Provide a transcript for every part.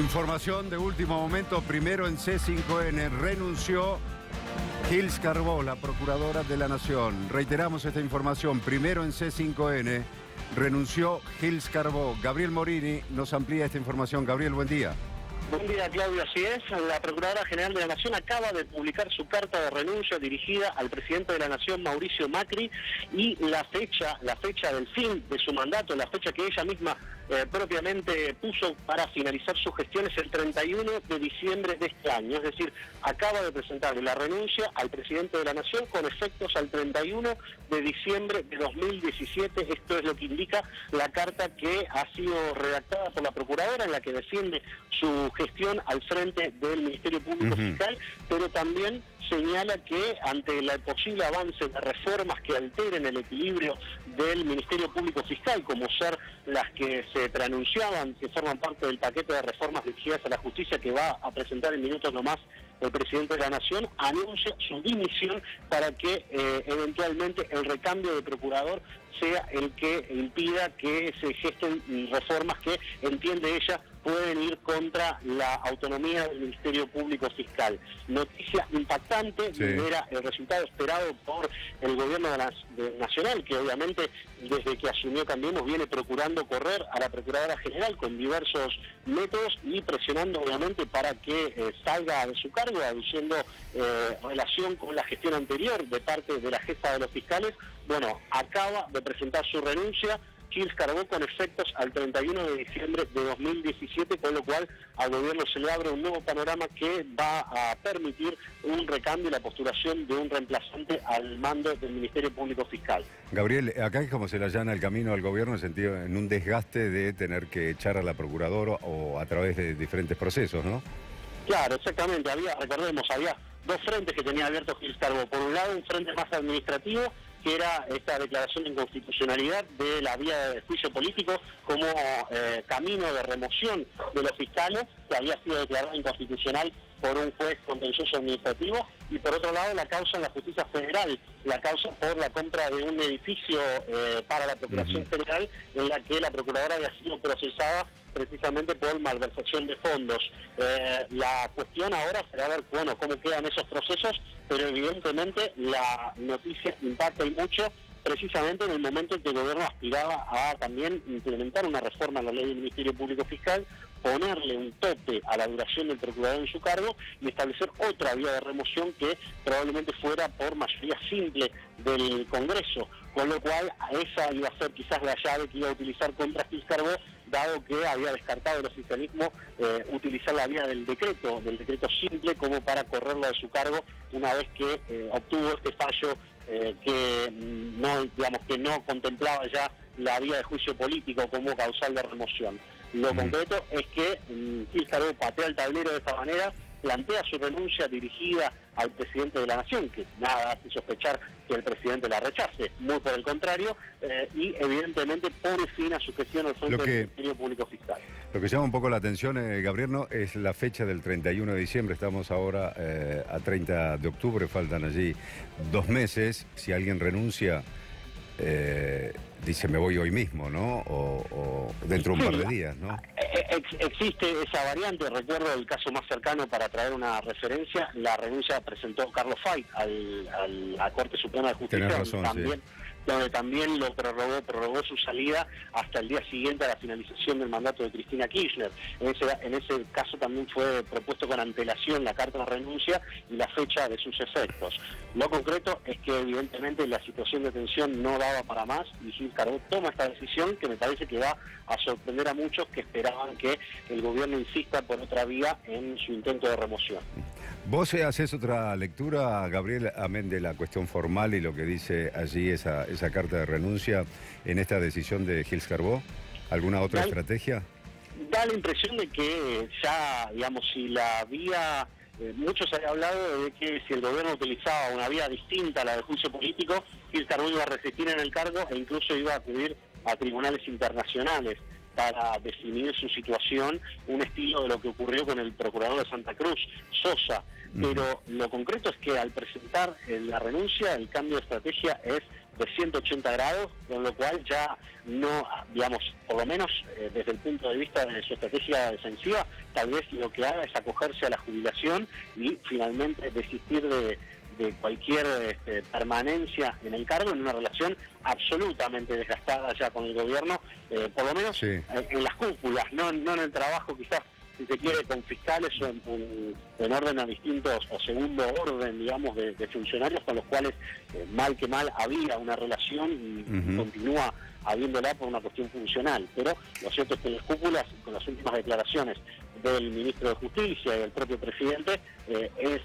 Información de último momento, primero en C5N, renunció Gils Carbó, la Procuradora de la Nación. Reiteramos esta información, primero en C5N, renunció Gils Carbó. Gabriel Morini nos amplía esta información. Gabriel, buen día. Buen día, Claudio. Así es, la Procuradora General de la Nación acaba de publicar su carta de renuncia dirigida al presidente de la Nación, Mauricio Macri, y la fecha del fin de su mandato, la fecha que ella misma propiamente puso para finalizar su gestión es el 31 de diciembre de este año. Es decir, acaba de presentarle la renuncia al presidente de la Nación con efectos al 31 de diciembre de 2017. Esto es lo que indica la carta que ha sido redactada por la Procuradora, en la que defiende su gestión al frente del Ministerio Público Fiscal, pero también señala que ante el posible avance de reformas que alteren el equilibrio del Ministerio Público Fiscal, como ser las que se preanunciaban, que forman parte del paquete de reformas dirigidas a la justicia que va a presentar en minutos nomás el presidente de la Nación, anuncia su dimisión para que eventualmente el recambio de procurador sea el que impida que se gesten reformas que, entiende ella, pueden ir contra la autonomía del Ministerio Público Fiscal. Noticia impactante, sí. Era el resultado esperado por el gobierno nacional, que obviamente desde que asumió Cambiemos viene procurando correr a la Procuradora General con diversos métodos y presionando obviamente para que salga de su cargo, aduciendo relación con la gestión anterior de parte de la jefa de los fiscales. Bueno, acaba de presentar su renuncia Gils Carbó con efectos al 31 de diciembre de 2017, con lo cual al gobierno se le abre un nuevo panorama que va a permitir un recambio y la postulación de un reemplazante al mando del Ministerio Público Fiscal. Gabriel, acá es como se le allana el camino al gobierno en un desgaste de tener que echar a la Procuradora o a través de diferentes procesos, ¿no? Claro, exactamente. Había dos frentes que tenía abierto Gils Carbó. Por un lado, un frente más administrativo, que era esta declaración de inconstitucionalidad de la vía de juicio político como camino de remoción de los fiscales, que había sido declarado inconstitucional por un juez contencioso administrativo, y por otro lado la causa en la justicia federal, la causa por la compra de un edificio para la Procuración Federal, en la que la Procuradora había sido procesada precisamente por malversación de fondos. La cuestión ahora será ver, bueno, cómo quedan esos procesos, pero evidentemente la noticia impacta y mucho, precisamente en el momento en que el gobierno aspiraba a también implementar una reforma en la ley del Ministerio Público Fiscal, ponerle un tope a la duración del procurador en su cargo y establecer otra vía de remoción que probablemente fuera por mayoría simple del Congreso, con lo cual esa iba a ser quizás la llave que iba a utilizar contra Gils Carbó, dado que había descartado el oficialismo utilizar la vía del decreto simple como para correrlo de su cargo una vez que obtuvo este fallo que no contemplaba ya la vía de juicio político como causal de remoción. Lo concreto es que Gils Carbó patea el tablero de esta manera, plantea su renuncia dirigida al presidente de la Nación, que nada hace sospechar que el presidente la rechace, muy por el contrario, y evidentemente pone fin a su gestión al frente del Ministerio Público Fiscal. Lo que llama un poco la atención, Gabriel, ¿no?, es la fecha del 31 de diciembre, estamos ahora a 30 de octubre, faltan allí 2 meses, si alguien renuncia, dice me voy hoy mismo, ¿no? O dentro de un par de días, ¿no? Existe esa variante. Recuerdo el caso más cercano para traer una referencia, la renuncia presentó Carlos Fay a la Corte Suprema de Justicia. Tenés razón, también, sí. Donde también lo prorrogó su salida hasta el día siguiente a la finalización del mandato de Cristina Kirchner. En ese caso también fue propuesto con antelación la carta de renuncia y la fecha de sus efectos. Lo concreto es que evidentemente la situación de tensión no daba para más y Gils Carbó toma esta decisión que me parece que va a sorprender a muchos que esperaban que el gobierno insista por otra vía en su intento de remoción. ¿Vos haces otra lectura, Gabriel, amén de la cuestión formal y lo que dice allí esa carta de renuncia en esta decisión de Gils Carbó? ¿Alguna otra estrategia? Da la impresión de que ya, digamos, si la vía... mucho se ha hablado de que si el gobierno utilizaba una vía distinta a la del juicio político, Gils Carbó iba a resistir en el cargo e incluso iba a acudir a tribunales internacionales para definir su situación, un estilo de lo que ocurrió con el procurador de Santa Cruz, Sosa. Pero lo concreto es que al presentar la renuncia, el cambio de estrategia es de 180 grados, con lo cual ya no, digamos, por lo menos desde el punto de vista de su estrategia defensiva, tal vez lo que haga es acogerse a la jubilación y finalmente desistir de cualquier permanencia en el cargo, en una relación absolutamente desgastada ya con el gobierno, por lo menos en las cúpulas, no en el trabajo quizás, si se quiere, con fiscales o en orden a distintos o segundo orden, digamos, de funcionarios con los cuales mal que mal había una relación y continúa habiéndola por una cuestión funcional. Pero lo cierto es que en las cúpulas, con las últimas declaraciones del ministro de Justicia y del propio presidente, es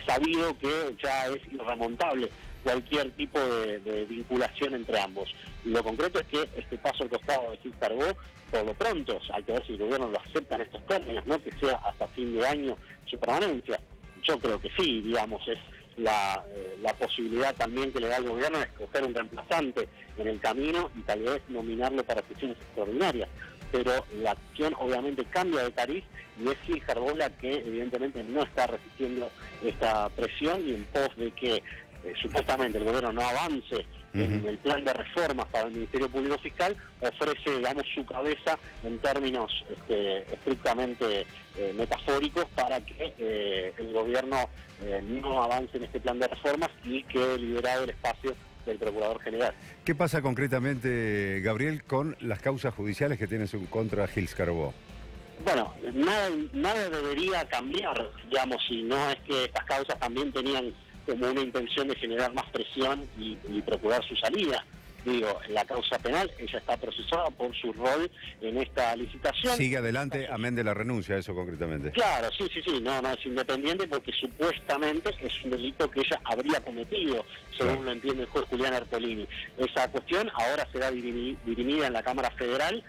sabido que ya es irremontable cualquier tipo de vinculación entre ambos. Lo concreto es que este paso al costado de Gil Carbó, por lo pronto, hay que ver si el gobierno lo acepta en estos términos, no que sea hasta fin de año su permanencia. Yo creo que sí, digamos, es la posibilidad también que le da el gobierno de escoger un reemplazante en el camino y tal vez nominarlo para cuestiones extraordinarias. Pero la acción obviamente cambia de cariz y es Gil Carbó la que evidentemente no está resistiendo esta presión y en pos de que supuestamente el gobierno no avance en el plan de reformas para el Ministerio Público Fiscal, ofrece, digamos, su cabeza en términos estrictamente metafóricos para que el gobierno no avance en este plan de reformas y quede liberado el espacio del Procurador General. ¿Qué pasa concretamente, Gabriel, con las causas judiciales que tiene en contra Gil Carbó? Bueno, nada debería cambiar, digamos, si no es que estas causas también tenían como una intención de generar más presión y procurar su salida. Digo, en la causa penal ella está procesada por su rol en esta licitación. Sigue adelante, amén de la renuncia, eso concretamente. Claro, sí, no es independiente porque supuestamente es un delito que ella habría cometido, según lo entiende el juez Julián Ercolini. Esa cuestión ahora será dirimida en la Cámara Federal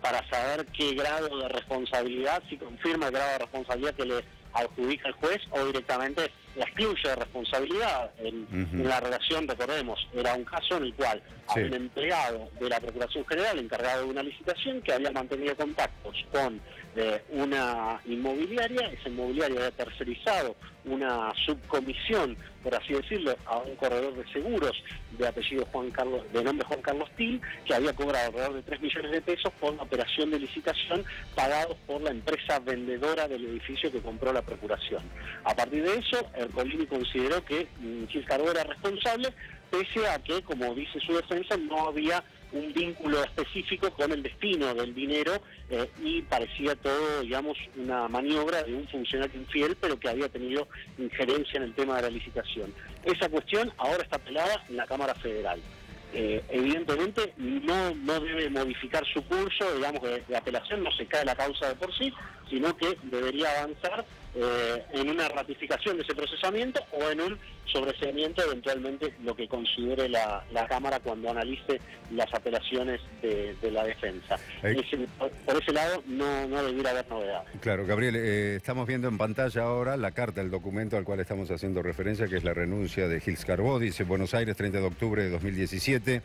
para saber qué grado de responsabilidad, si confirma el grado de responsabilidad que le adjudica el juez o directamente la excluye de responsabilidad. En la relación, recordemos, era un caso en el cual había un empleado de la Procuración General encargado de una licitación que había mantenido contactos con una inmobiliaria. Esa inmobiliaria había tercerizado una subcomisión, por así decirlo, a un corredor de seguros de apellido de nombre Juan Carlos Til, que había cobrado alrededor de 3 millones de pesos por una operación de licitación pagados por la empresa vendedora del edificio que compró la Procuración. A partir de eso, Ercolini consideró que Gil Carbó era responsable, pese a que, como dice su defensa, no había un vínculo específico con el destino del dinero y parecía todo, digamos, una maniobra de un funcionario infiel, pero que había tenido injerencia en el tema de la licitación. Esa cuestión ahora está apelada en la Cámara Federal. Evidentemente no debe modificar su curso, digamos, de apelación, no se cae la causa de por sí, sino que debería avanzar en una ratificación de ese procesamiento o en un sobreseimiento, eventualmente lo que considere la Cámara cuando analice las apelaciones de la defensa. Por ese lado no debiera haber novedad. Claro, Gabriel, estamos viendo en pantalla ahora la carta, el documento al cual estamos haciendo referencia, que es la renuncia de Gil Carbó. Dice: Buenos Aires, 30 de octubre de 2017.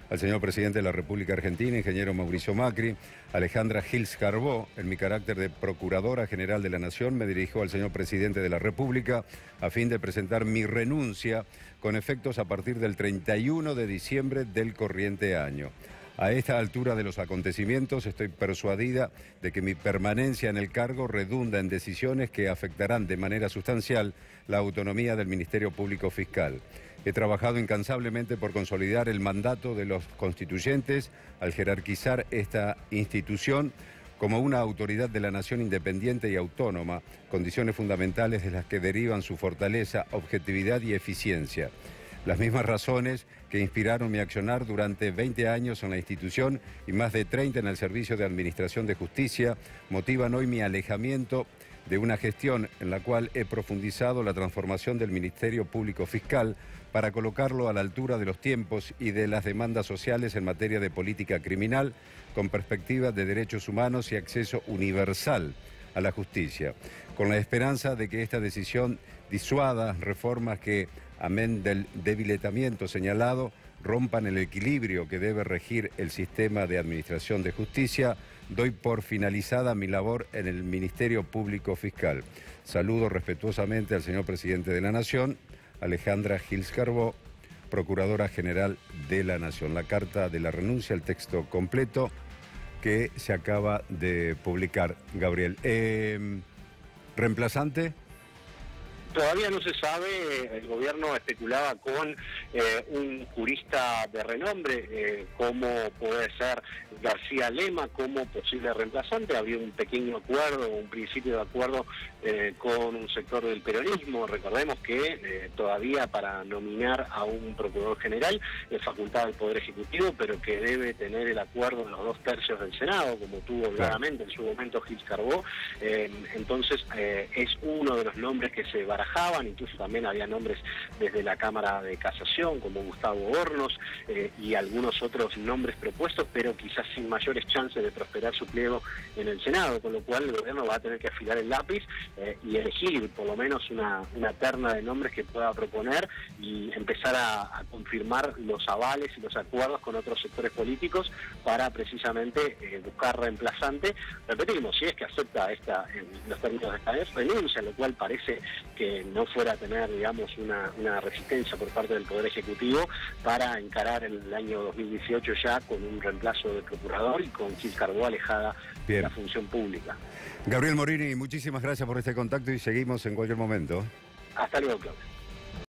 Al señor presidente de la República Argentina, ingeniero Mauricio Macri, Alejandra Gil Carbó, en mi carácter de Procuradora General de la Nación, me dirijo al señor presidente de la República a fin de presentar mi renuncia con efectos a partir del 31 de diciembre del corriente año. A esta altura de los acontecimientos estoy persuadida de que mi permanencia en el cargo redunda en decisiones que afectarán de manera sustancial la autonomía del Ministerio Público Fiscal. He trabajado incansablemente por consolidar el mandato de los constituyentes al jerarquizar esta institución como una autoridad de la nación independiente y autónoma, condiciones fundamentales de las que derivan su fortaleza, objetividad y eficiencia. Las mismas razones que inspiraron mi accionar durante 20 años en la institución y más de 30 en el Servicio de Administración de Justicia motivan hoy mi alejamiento de una gestión en la cual he profundizado la transformación del Ministerio Público Fiscal para colocarlo a la altura de los tiempos y de las demandas sociales en materia de política criminal, con perspectiva de derechos humanos y acceso universal a la justicia, con la esperanza de que esta decisión disuada reformas que, amén del debilitamiento señalado, rompan el equilibrio que debe regir el sistema de administración de justicia. Doy por finalizada mi labor en el Ministerio Público Fiscal. Saludo respetuosamente al señor presidente de la Nación, Alejandra Gil Carbó, Procuradora General de la Nación. La carta de la renuncia, el texto completo, que se acaba de publicar, Gabriel. ¿Reemplazante? Todavía no se sabe, el gobierno especulaba con un jurista de renombre, como puede ser García Lema como posible reemplazante. Había un pequeño acuerdo, un principio de acuerdo con un sector del peronismo. Recordemos que todavía para nominar a un procurador general es facultad del Poder Ejecutivo, pero que debe tener el acuerdo de los 2/3 del Senado, como tuvo claramente en su momento Gil Carbó. Entonces es uno de los nombres que se barajaban, incluso también había nombres desde la Cámara de Casación, como Gustavo Hornos, y algunos otros nombres propuestos, pero quizás sin mayores chances de prosperar su pliego en el Senado, con lo cual el gobierno va a tener que afilar el lápiz y elegir por lo menos una terna de nombres que pueda proponer y empezar a confirmar los avales y los acuerdos con otros sectores políticos para precisamente buscar reemplazante. Repetimos, si es que acepta los términos de esta vez, renuncia, lo cual parece que no fuera a tener, digamos, una resistencia por parte del Poder Ejecutivo para encarar el año 2018 ya con un reemplazo de procurador y con Gil Carbó alejada de la función pública. Gabriel Morini, muchísimas gracias por este contacto y seguimos en cualquier momento. Hasta luego, Claudio.